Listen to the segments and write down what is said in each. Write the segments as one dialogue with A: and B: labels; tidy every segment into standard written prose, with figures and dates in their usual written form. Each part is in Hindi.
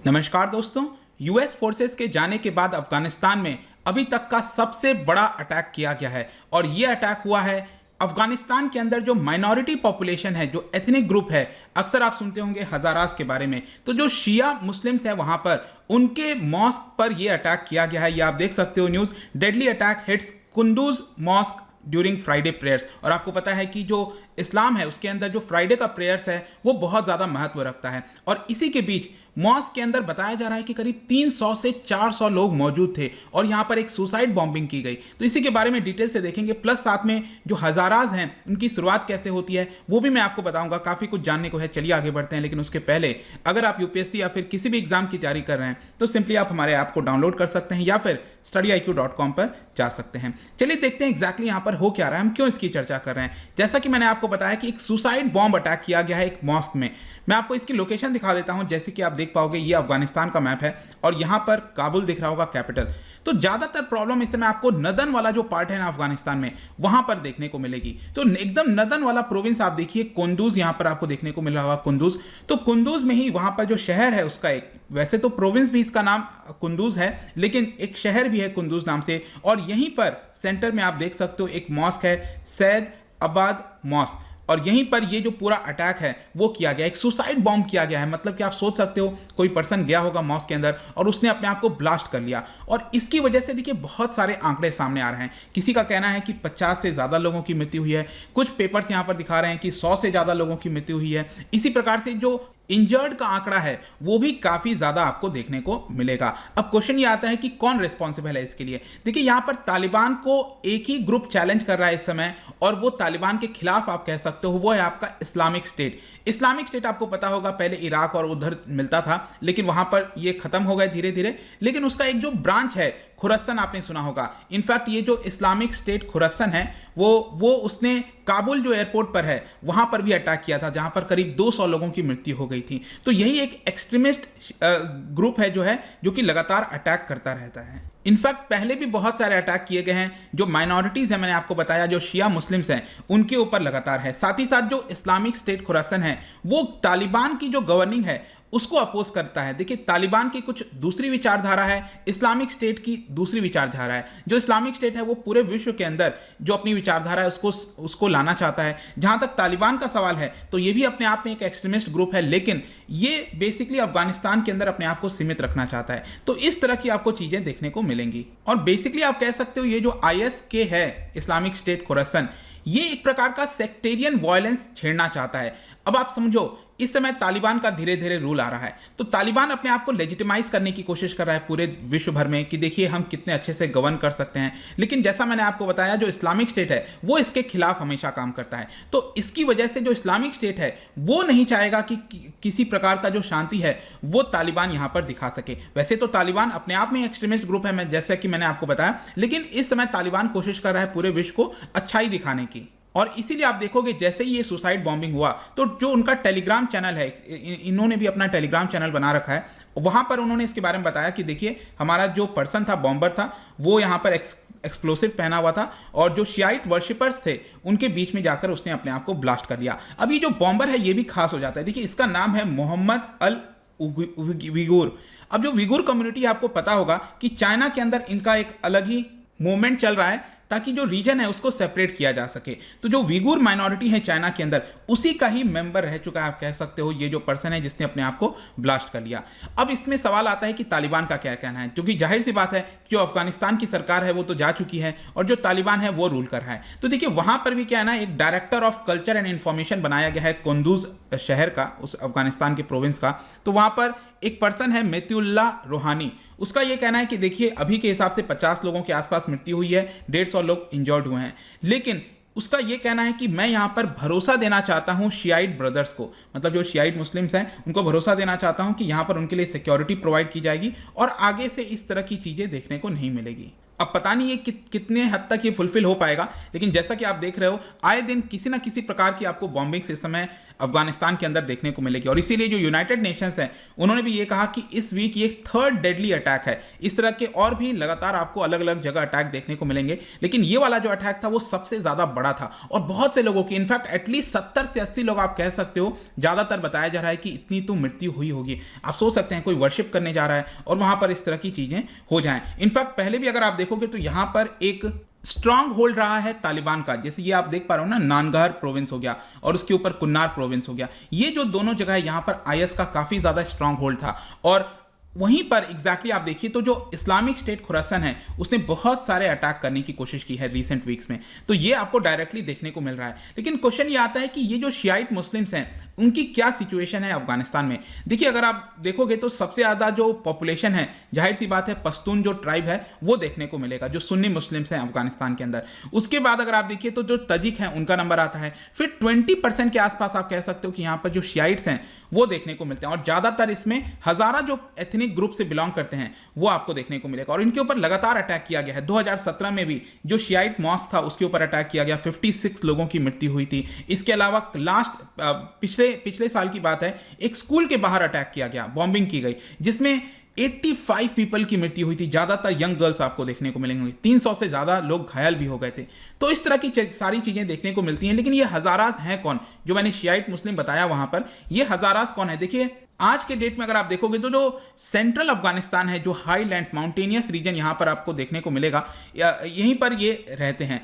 A: नमस्कार दोस्तों। यूएस फोर्सेस के जाने के बाद अफगानिस्तान में अभी तक का सबसे बड़ा अटैक किया गया है और यह अटैक हुआ है अफगानिस्तान के अंदर जो माइनॉरिटी पॉपुलेशन है, जो एथनिक ग्रुप है। अक्सर आप सुनते होंगे हजारास के बारे में, तो जो शिया मुस्लिम्स है वहां पर उनके मॉस्क पर यह अटैक किया गया है। ये आप देख सकते हो news, deadly attack hits Kunduz mosque during Friday prayers. और आपको पता है कि जो इस्लाम है उसके अंदर जो फ्राइडे का प्रेयर्स है वो बहुत ज़्यादा महत्व रखता है। और इसी के बीच मॉस्क के अंदर बताया जा रहा है कि करीब 300 से 400 लोग मौजूद थे और यहाँ पर एक सुसाइड बॉम्बिंग की गई। तो इसी के बारे में डिटेल से देखेंगे, प्लस साथ में जो हजाराज हैं उनकी शुरुआत कैसे होती है वो भी मैं आपको बताऊंगा। काफ़ी कुछ जानने को है, चलिए आगे बढ़ते हैं। लेकिन उसके पहले अगर आप यूपीएससी या फिर किसी भी एग्जाम की तैयारी कर रहे हैं तो सिंपली आप हमारे ऐप को डाउनलोड कर सकते हैं या फिर studiiq.com पर जा सकते हैं। चलिए देखते हैं एग्जैक्टली यहाँ पर हो क्या रहा है, हम क्यों इसकी चर्चा कर रहे हैं। जैसा कि मैंने आपको बताया कि एक सुसाइड बॉम्ब अटैक किया गया है एक मॉस्क में। मैं आपको इसकी लोकेशन दिखा देता हूं। जैसे कि आप देख पाओगे ये अफगानिस्तान का मैप है और यहां पर काबुल दिख रहा होगा कैपिटल। तो ज्यादातर प्रॉब्लम इस समय आपको नदन वाला जो पार्ट है ना अफगानिस्तान में वहां पर देखने को मिलेगी। तो एकदम नदन वाला प्रोविंस आप देखिए, कुंदूज यहां पर आपको देखने को मिल रहा होगा कुंदूज। तो कुंदूज में ही वहां पर जो शहर है उसका एक, वैसे तो प्रोविंस भी इसका नाम कुंदूज है लेकिन एक शहर भी है कुंदूज नाम से। और यहीं पर सेंटर में आप देख सकते हो एक मॉस्क है, सैद अबाद मॉस्क। और यहीं पर ये जो पूरा अटैक है वो किया गया, एक सुसाइड बॉम्ब किया गया है। मतलब कि आप सोच सकते हो कोई पर्सन गया होगा मॉस्क के अंदर और उसने अपने आप को ब्लास्ट कर लिया। और इसकी वजह से देखिए बहुत सारे आंकड़े सामने आ रहे हैं। किसी का कहना है कि 50 से ज़्यादा लोगों की मृत्यु हुई है, कुछ पेपर्स यहाँ पर दिखा रहे हैं कि 100 से ज़्यादा लोगों की मृत्यु हुई है। इसी प्रकार से जो इंजर्ड का आंकड़ा है वो भी काफी ज्यादा आपको देखने को मिलेगा। अब क्वेश्चन ये आता है कि कौन रिस्पॉन्सिबल है इसके लिए। देखिए यहां पर तालिबान को एक ही ग्रुप चैलेंज कर रहा है इस समय और वो तालिबान के खिलाफ आप कह सकते हो वो है आपका इस्लामिक स्टेट। इस्लामिक स्टेट आपको पता होगा पहले इराक और उधर मिलता था लेकिन वहां पर ये खत्म हो गया धीरे धीरे। लेकिन उसका एक जो ब्रांच है खुरस्तान आपने सुना होगा। इनफैक्ट ये जो इस्लामिक स्टेट खुरस्तान है वो उसने काबुल जो एयरपोर्ट पर है वहां पर भी अटैक किया था जहां पर करीब 200 लोगों की मृत्यु हो गई थी। तो यही एक एक्सट्रीमिस्ट ग्रुप है जो कि लगातार अटैक करता रहता है। इनफैक्ट पहले भी बहुत सारे अटैक किए गए हैं। जो माइनॉरिटीज है, मैंने आपको बताया जो शिया मुस्लिम्स हैं उनके ऊपर लगातार है। साथ ही साथ जो इस्लामिक स्टेट खुरासन है वो तालिबान की जो गवर्निंग है उसको अपोज करता है। देखिए तालिबान की कुछ दूसरी विचारधारा है, इस्लामिक स्टेट की दूसरी विचारधारा है। जो इस्लामिक स्टेट है वो पूरे विश्व के अंदर जो अपनी विचारधारा है उसको लाना चाहता है। जहां तक तालिबान का सवाल है तो ये भी अपने आप में एक एक्सट्रीमिस्ट ग्रुप है लेकिन ये बेसिकली अफगानिस्तान के अंदर अपने आप को सीमित रखना चाहता है। तो इस तरह की आपको चीजें देखने को मिलेंगी। और बेसिकली आप कह सकते हो ये जो ISK है, इस्लामिक स्टेट खुरासन, ये एक प्रकार का सेक्टेरियन वायलेंस छेड़ना चाहता है। अब आप समझो इस समय तालिबान का धीरे धीरे रूल आ रहा है तो तालिबान अपने आप को लेजिटिमाइज करने की कोशिश कर रहा है पूरे विश्व भर में कि देखिए हम कितने अच्छे से गवर्न कर सकते हैं। लेकिन जैसा मैंने आपको बताया जो इस्लामिक स्टेट है वो इसके खिलाफ हमेशा काम करता है। तो इसकी वजह से जो इस्लामिक स्टेट है वो नहीं चाहेगा कि किसी प्रकार का जो शांति है वो तालिबान यहां पर दिखा सके। वैसे तो तालिबान अपने आप में एक्सट्रीमिस्ट ग्रुप है, जैसा कि मैंने आपको बताया, लेकिन इस समय तालिबान कोशिश कर रहा है पूरे विश्व को अच्छाई दिखाने की। और इसीलिए आप देखोगे जैसे ही ये सुसाइड बॉम्बिंग हुआ तो जो उनका टेलीग्राम चैनल है, इन्होंने भी अपना टेलीग्राम चैनल बना रखा है, वहां पर उन्होंने इसके बारे में बताया कि देखिए हमारा जो पर्सन था, बॉम्बर था, वो यहाँ पर एक्सप्लोसिव पहना हुआ था और जो शियाइट वर्शिपर्स थे उनके बीच में जाकर उसने अपने आप को ब्लास्ट कर लिया। अब ये जो बॉम्बर है ये भी खास हो जाता है। देखिए इसका नाम है मोहम्मद अल विगूर। अब जो विगूर कम्युनिटी आपको पता होगा कि चाइना के अंदर इनका एक अलग ही मूवमेंट चल रहा है ताकि जो रीजन है उसको सेपरेट किया जा सके। तो जो विगूर माइनॉरिटी है चाइना के अंदर उसी का ही मेंबर रह चुका है, आप कह सकते हो, ये जो पर्सन है जिसने अपने आप को ब्लास्ट कर लिया। अब इसमें सवाल आता है कि तालिबान का क्या कहना है, क्योंकि जाहिर सी बात है जो अफगानिस्तान की सरकार है वो तो जा चुकी है और जो तालिबान है वो रूल कर रहा है। तो देखिए वहां पर भी क्या है ना, एक director of culture and information बनाया गया है कुंदूज शहर का, उस अफगानिस्तान के प्रोविंस का। तो वहां पर एक पर्सन है मेतिउल्ला रोहानी, उसका यह कहना है कि देखिए अभी के हिसाब से 50 लोगों के आसपास मृत्यु हुई है, 150 लोग इंजर्ड हुए हैं। लेकिन उसका यह कहना है कि मैं यहां पर भरोसा देना चाहता हूं शियाइट ब्रदर्स को, मतलब जो शियाइट मुस्लिम्स हैं उनको भरोसा देना चाहता हूं कि यहां पर उनके लिए सिक्योरिटी प्रोवाइड की जाएगी और आगे से इस तरह की चीजें देखने को नहीं मिलेगी। अब पता नहीं ये कितने हद तक ये फुलफिल हो पाएगा, लेकिन जैसा कि आप देख रहे हो आए दिन किसी ना किसी प्रकार की आपको बॉम्बिंग्स इस समय अफगानिस्तान के अंदर देखने को मिलेगी। और इसीलिए जो यूनाइटेड नेशंस है उन्होंने भी ये कहा कि इस वीक ये थर्ड डेडली अटैक है। इस तरह के और भी लगातार आपको अलग अलग जगह अटैक देखने को मिलेंगे, लेकिन ये वाला जो अटैक था वो सबसे ज्यादा बड़ा था और बहुत से लोगों की, इनफैक्ट एटलीस्ट 70 से 80 लोग आप कह सकते हो, ज्यादातर बताया जा रहा है कि इतनी तो मृत्यु हुई होगी। आप सोच सकते हैं कोई वर्शिप करने जा रहा है और वहां पर इस तरह की चीजें हो जाएं। इनफैक्ट पहले भी अगर आप देखोगे तो यहां पर एक स्ट्रांग होल्ड रहा है तालिबान का, जैसे ये आप देख पा रहे हो ना, नानगहर प्रोविंस हो गया और उसके ऊपर कुन्नार प्रोविंस हो गया। ये जो दोनों जगह है यहां पर आईएस का काफी ज्यादा स्ट्रांग होल्ड था। और वहीं पर एग्जैक्टली आप देखिए तो जो इस्लामिक स्टेट खुरासान है उसने बहुत सारे अटैक करने की कोशिश की है रिसेंट वीक्स में, तो ये आपको डायरेक्टली देखने को मिल रहा है। लेकिन क्वेश्चन ये आता है कि ये जो शियाइट मुस्लिम्स हैं उनकी क्या सिचुएशन है अफगानिस्तान में। देखिए अगर आप देखोगे तो सबसे ज्यादा जो पॉपुलेशन है, जाहिर सी बात है पश्तून जो ट्राइब है वो देखने को मिलेगा, जो सुन्नी मुस्लिम्स हैं अफगानिस्तान के अंदर। उसके बाद अगर आप देखिए तो जो तजिक हैं उनका नंबर आता है। फिर 20% के आसपास आप कह सकते हो कि यहाँ पर जो शियाइट्स हैं वो देखने को मिलते हैं और ज्यादातर इसमें हजारा जो एथनिक ग्रुप से बिलोंग करते हैं वो आपको देखने को मिलेगा। और इनके ऊपर लगातार अटैक किया गया है। 2017 में भी जो शियाइट मॉस्क था उसके ऊपर अटैक किया गया, 56 लोगों की मृत्यु हुई थी। इसके अलावा लास्ट पिछले साल की बात है, एक स्कूल के बाहर अटैक किया गया, बॉम्बिंग की गई, जिसमें 85 पीपल की मृत्यु हुई थी। ज्यादातर यंग गर्ल्स आपको देखने को मिलेंगे, 300 से ज्यादा लोग घायल भी हो गए थे। तो इस तरह की सारी चीजें देखने को मिलती हैं। लेकिन ये हजारास हैं कौन, जो मैंने शियाइट मुस्लिम बताया वहां पर, ये हजारास कौन है? देखिए आज के डेट में अगर आप देखोगे तो जो सेंट्रल अफगानिस्तान है, जो हाईलैंड्स माउंटेनियस रीजन यहां पर आपको देखने को मिलेगा, यहीं पर ये रहते हैं।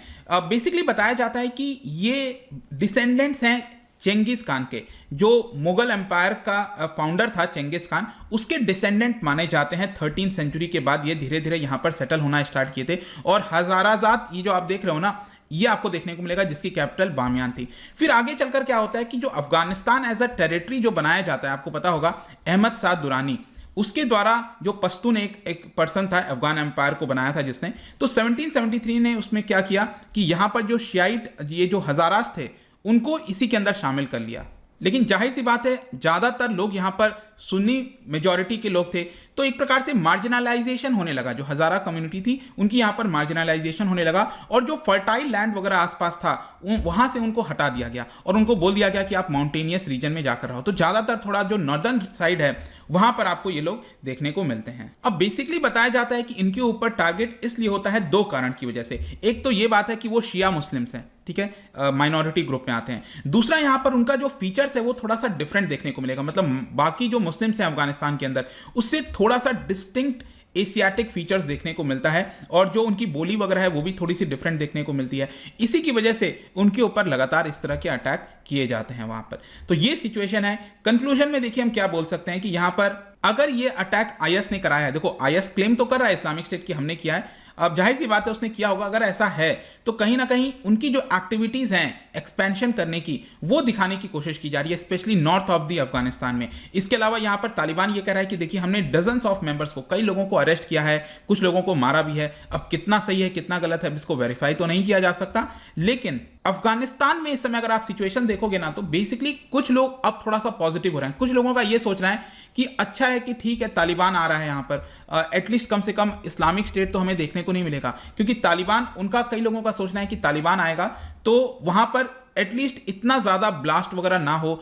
A: बेसिकली बताया जाता है कि ये डिसेंडेंट्स हैं चेंगिस खान के, जो मुगल एम्पायर का फाउंडर था चेंगिस खान, उसके डिसेंडेंट माने जाते हैं। 13th सेंचुरी के बाद ये धीरे धीरे यहां पर सेटल होना स्टार्ट किए थे। और हजाराजात ये जो आप देख रहे हो ना, ये आपको देखने को मिलेगा, जिसकी कैपिटल बामियान थी। फिर आगे चलकर क्या होता है कि जो अफगानिस्तान एज अ टेरिटरी जो बनाया जाता है, आपको पता होगा अहमद साद दुरानी, उसके द्वारा जो पश्तून एक पर्सन था अफगान एम्पायर को बनाया था जिसने, तो 1773 ने उसमें क्या किया कि यहां पर जो शियाइट, ये जो हजारास थे, उनको इसी के अंदर शामिल कर लिया। लेकिन जाहिर सी बात है ज्यादातर लोग यहां पर सुन्नी मेजॉरिटी के लोग थे, तो एक प्रकार से मार्जिनलाइजेशन होने लगा। जो हजारा कम्युनिटी थी उनकी यहां पर मार्जिनलाइजेशन होने लगा और जो फर्टाइल लैंड वगैरह आसपास था वहां से उनको हटा दिया गया और उनको बोल दिया गया कि आप माउंटेनियस रीजन में जाकर रहो। तो ज्यादातर थोड़ा जो नॉर्दर्न साइड है वहां पर आपको ये लोग देखने को मिलते हैं। अब बेसिकली बताया जाता है कि इनके ऊपर टारगेट इसलिए होता है दो कारण की वजह से। एक तो ये बात है कि वो शिया मुस्लिम्स हैं, ठीक है, माइनॉरिटी ग्रुप में आते हैं। दूसरा यहां पर उनका जो फीचर्स है वो थोड़ा सा डिफरेंट देखने को मिलेगा, मतलब बाकी जो मुस्लिम्स हैं अफगानिस्तान के अंदर उससे थोड़ा सा डिस्टिंक्ट एशियाटिक फीचर्स देखने को मिलता है और जो उनकी बोली वगैरह है वो भी थोड़ी सी डिफरेंट देखने को मिलती है। इसी की वजह से उनके ऊपर लगातार इस तरह के अटैक किए जाते हैं वहां पर। तो ये सिचुएशन है। कंक्लूजन में देखिए हम क्या बोल सकते हैं कि यहां पर अगर ये अटैक आईएस ने कराया है, देखो आईएस क्लेम तो कर रहा है इस्लामिक स्टेट की हमने किया है, अब जाहिर सी बात है उसने किया होगा। अगर ऐसा है तो कहीं ना कहीं उनकी जो एक्टिविटीज हैं एक्सपेंशन करने की वो दिखाने की कोशिश की जा रही है, specially north of the Afghanistan में। इसके अलावा यहां पर तालिबान ये कह रहा है कि देखिए हमने डजन्स ऑफ मेंबर्स को, कई लोगों को अरेस्ट किया है, कुछ लोगों को मारा भी है। अब कितना सही है कितना गलत है इसको वेरीफाई तो नहीं किया जा सकता, लेकिन अफगानिस्तान में इस समय अगर आप सिचुएशन देखोगे ना तो बेसिकली कुछ लोग अब थोड़ा सा पॉजिटिव हो रहे हैं। कुछ लोगों का ये सोचना है कि अच्छा है कि ठीक है तालिबान आ रहा है यहाँ पर, एटलीस्ट कम से कम इस्लामिक स्टेट तो हमें देखने को नहीं मिलेगा, क्योंकि तालिबान, उनका कई लोगों का सोचना है कि तालिबान आएगा तो वहां पर एटलीस्ट इतना ज्यादा ब्लास्ट वगैरह ना हो,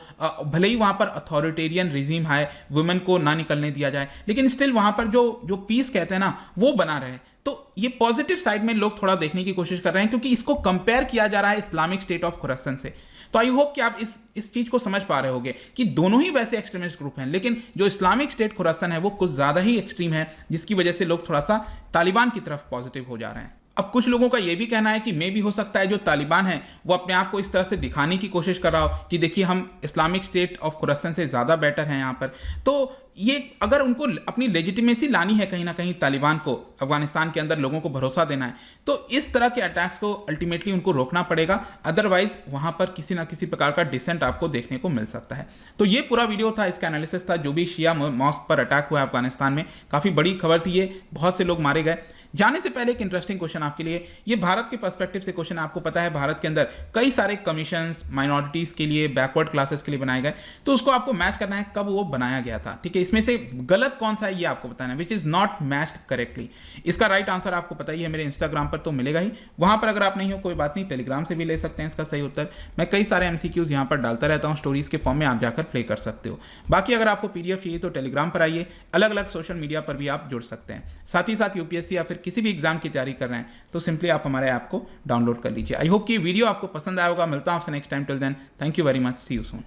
A: भले ही वहां पर अथॉरिटेरियन रिजीम है, वुमेन को ना निकलने दिया जाए, लेकिन स्टिल वहां पर जो पीस कहते हैं ना वो बना रहे। तो ये पॉजिटिव साइड में लोग थोड़ा देखने की कोशिश कर रहे हैं, क्योंकि इसको कंपेयर किया जा रहा है इस्लामिक स्टेट ऑफ खुरासान से। तो आई होप कि आप इस चीज को समझ पा रहे होंगे कि दोनों ही वैसे एक्सट्रीमिस्ट ग्रुप हैं, लेकिन जो इस्लामिक स्टेट खुरासान है वो कुछ ज्यादा ही एक्सट्रीम है, जिसकी वजह से लोग थोड़ा सा तालिबान की तरफ पॉजिटिव हो जा रहे हैं। अब कुछ लोगों का यह भी कहना है कि मे भी हो सकता है जो तालिबान है वो अपने आप को इस तरह से दिखाने की कोशिश कर रहा हो कि देखिए हम इस्लामिक स्टेट ऑफ खुरासान से ज्यादा बेटर हैं यहाँ पर। तो ये अगर उनको अपनी लेजिटिमेसी लानी है कहीं ना कहीं तालिबान को, अफगानिस्तान के अंदर लोगों को भरोसा देना है, तो इस तरह के अटैक्स को अल्टीमेटली उनको रोकना पड़ेगा, अदरवाइज वहां पर किसी ना किसी प्रकार का डिसेंट आपको देखने को मिल सकता है। तो ये पूरा वीडियो था, इसका एनालिसिस था जो भी शिया मॉस्क पर अटैक हुआ है अफगानिस्तान में। काफी बड़ी खबर थी ये, बहुत से लोग मारे गए। जाने से पहले एक इंटरेस्टिंग क्वेश्चन आपके लिए, ये भारत के पर्सपेक्टिव से क्वेश्चन, आपको पता है भारत के अंदर कई सारे कमीशंस माइनॉरिटीज के लिए, बैकवर्ड क्लासेस के लिए बनाए गए, तो उसको आपको मैच करना है कब वो बनाया गया था, ठीक है। इसमें से गलत कौन सा है ये आपको बताना है, which is not matched correctly. इसका राइट आंसर आपको पता ही है, मेरे इंस्टाग्राम पर तो मिलेगा ही, वहां पर अगर आप नहीं हो कोई बात नहीं, टेलीग्राम से भी ले सकते हैं इसका सही उत्तर। मैं कई सारे एमसीक्यूज यहां पर डालता रहता हूं स्टोरीज के फॉर्म में, आप जाकर प्ले कर सकते हो। बाकी अगर आपको पीडीएफ चाहिए तो टेलीग्राम पर आइए, अलग अलग सोशल मीडिया पर भी आप जुड़ सकते हैं। साथ ही साथ यूपीएससी या फिर किसी भी एग्जाम की तैयारी कर रहे हैं तो सिंपली आप हमारे ऐप को डाउनलोड कर लीजिए। आई होप कि वीडियो आपको पसंद आया होगा। मिलता हूं आपसे next time, till then thank you very much, see you soon.